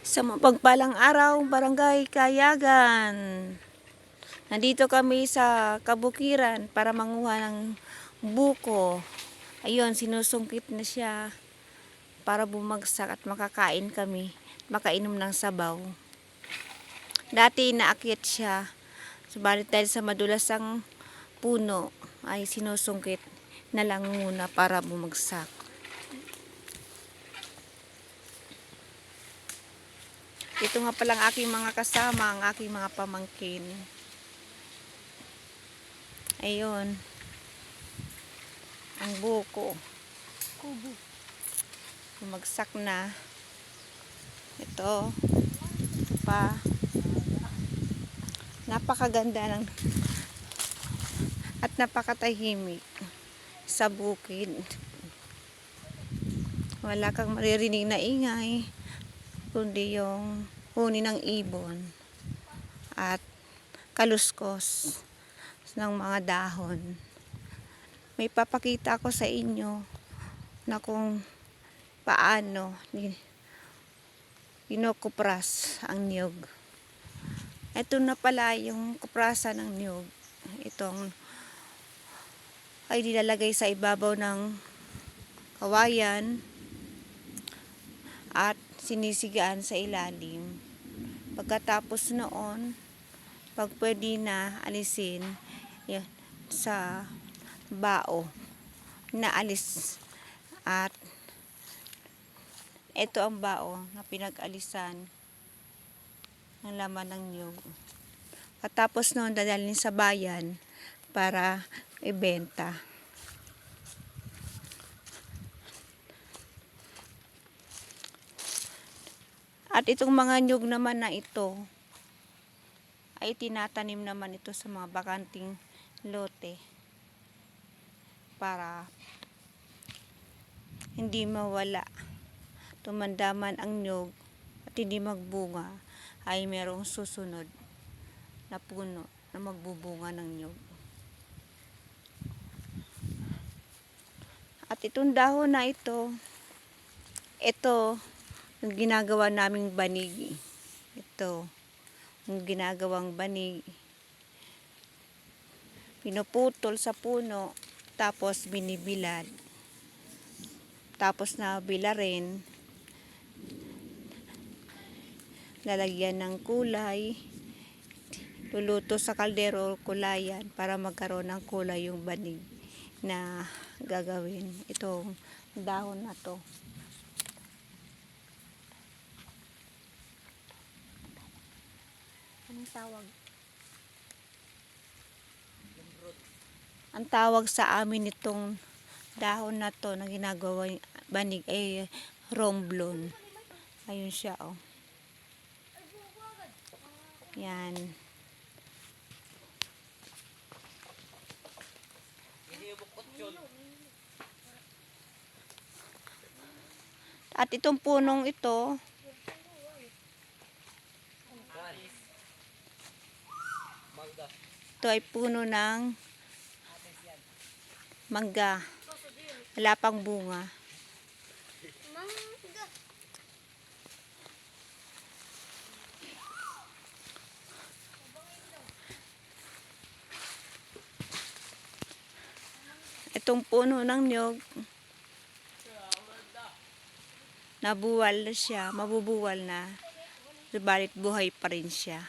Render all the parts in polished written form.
Sa mapagpalang araw, Barangay Kayagan. Nandito kami sa kabukiran para manguha ng buko. Ayun, sinusungkit na siya para bumagsak at makakain kami. Makainom ng sabaw. Dati inaakyat siya. Subalit dahil sa madulas ang puno ay sinusungkit na lang muna para bumagsak. Ito nga palang aking mga kasama, ang aking mga pamangkin. Ayun. Ang buko. Bumagsak na. Ito pa. Napakaganda ng at napakatahimik sa bukid. Wala kang maririnig na ingay, kundi yung huni ng ibon at kaluskos ng mga dahon. May papakita ko sa inyo na kung paano kinukupras ang niyog. Ito na pala yung kuprasan ng niyog. Itong ay nilalagay sa ibabaw ng kawayan at sinisigaan sa ilalim. Pagkatapos noon, pag pwede na alisin yan, sa bao, naalis at ito ang bao na pinag-alisan ng laman ng niyog. Katapos noon, dadalhin sa bayan para ibenta. At itong mga niyog naman na ito ay tinatanim naman ito sa mga bakanting lote para hindi mawala, tumandaman ang niyog at hindi magbunga, ay merong susunod na puno na magbubunga ng niyog. At itong dahon na ito yung ginagawa naming banig. Ito yung ginagawang banig. Pinuputol sa puno, tapos binibilad. Tapos na bilarin, lalagyan ng kulay, luluto sa kaldero, kulayan para magkaroon ng kulay yung banig na gagawin. Itong dahon na to. Anong tawag? Ang tawag sa amin itong dahon na to na ginagawa banig ay romblon. Ayun siya, oh. Yan. At itong punong ito ay puno ng mangga. Wala pang bunga. Itong puno ng niyog, nabuwal na siya, mabubuwal na. Subalit buhay pa rin siya.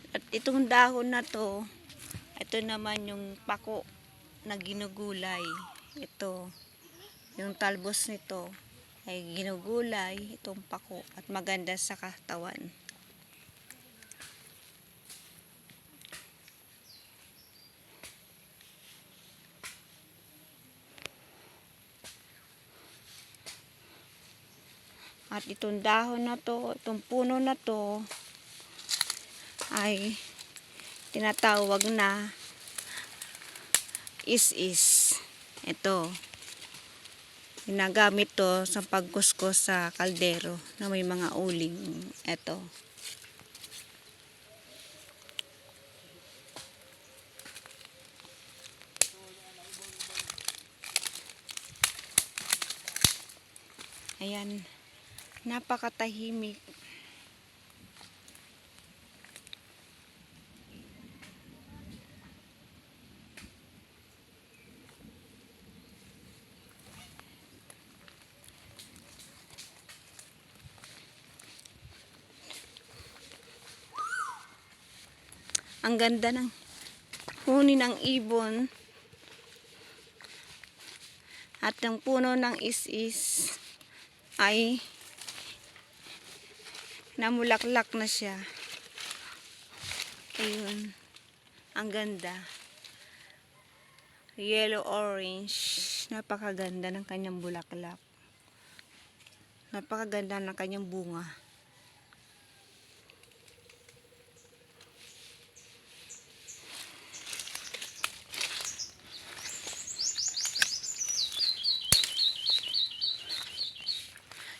At itong dahon na to, ito naman yung pako na ginugulay. Ito, yung talbos nito ay ginugulay, itong pako, at maganda sa katawan. At itong dahon na to, itong puno na to, ay tinatawag na is-is. Ito. Ginagamit to sa pagkuskus sa kaldero na may mga uling. Ito. Ayan. Napakatahimik. Ang ganda ng huni ng ibon. At ang puno ng is-is ay namulaklak na siya. Ayun. Ang ganda. Yellow orange. Napakaganda ng kanyang bulaklak. Napakaganda ng kanyang bunga.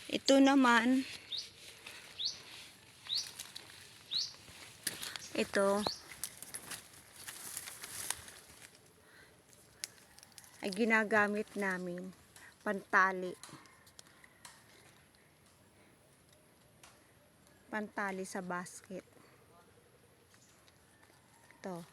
Ito naman, ito ay ginagamit namin pantali sa basket. Ito.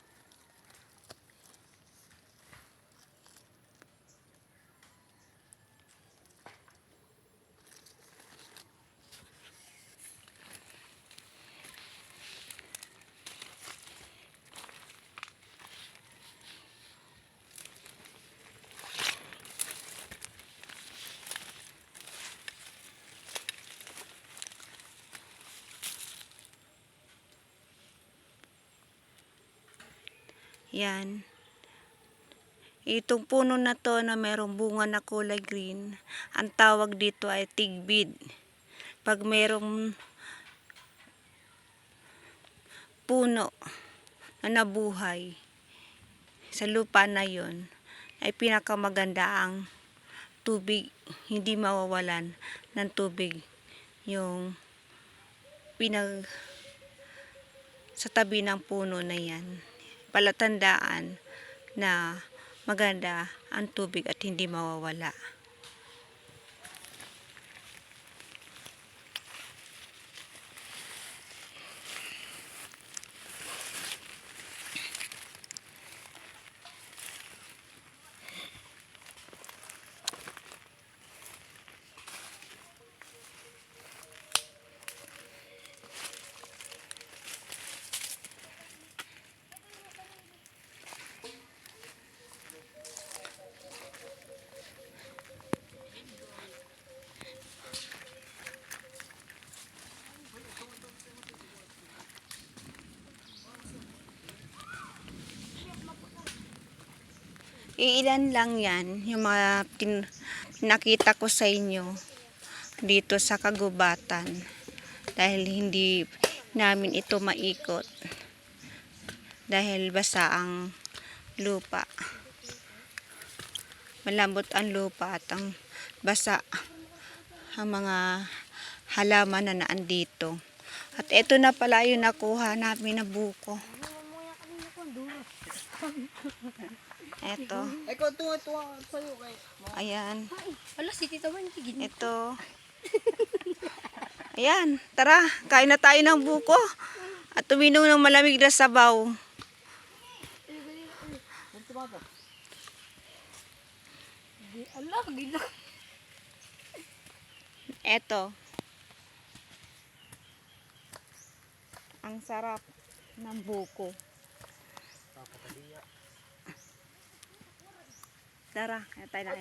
Yan. Itong puno na to na mayroong bunga na kulay green, ang tawag dito ay tigbid. Pag mayroong puno na nabuhay sa lupa na yon, ay pinakamaganda ang tubig, hindi mawawalan ng tubig yung sa tabi ng puno na yan. Palatandaan na maganda ang tubig at hindi mawawala. Iilan lang yan, yung mga nakita ko sa inyo dito sa kagubatan. Dahil hindi namin ito maikot. Dahil basa ang lupa. Malambot ang lupa at ang basa ang mga halaman na naandito. At ito na pala yung nakuha namin na buko. Eto. Ayan. Wala si Tita Wan. Ito. Ayan. Tara. Kain na tayo ng buko. At uminom ng malamig na sabaw. Eto. Ang sarap ng buko. Tara, kaya tayo na.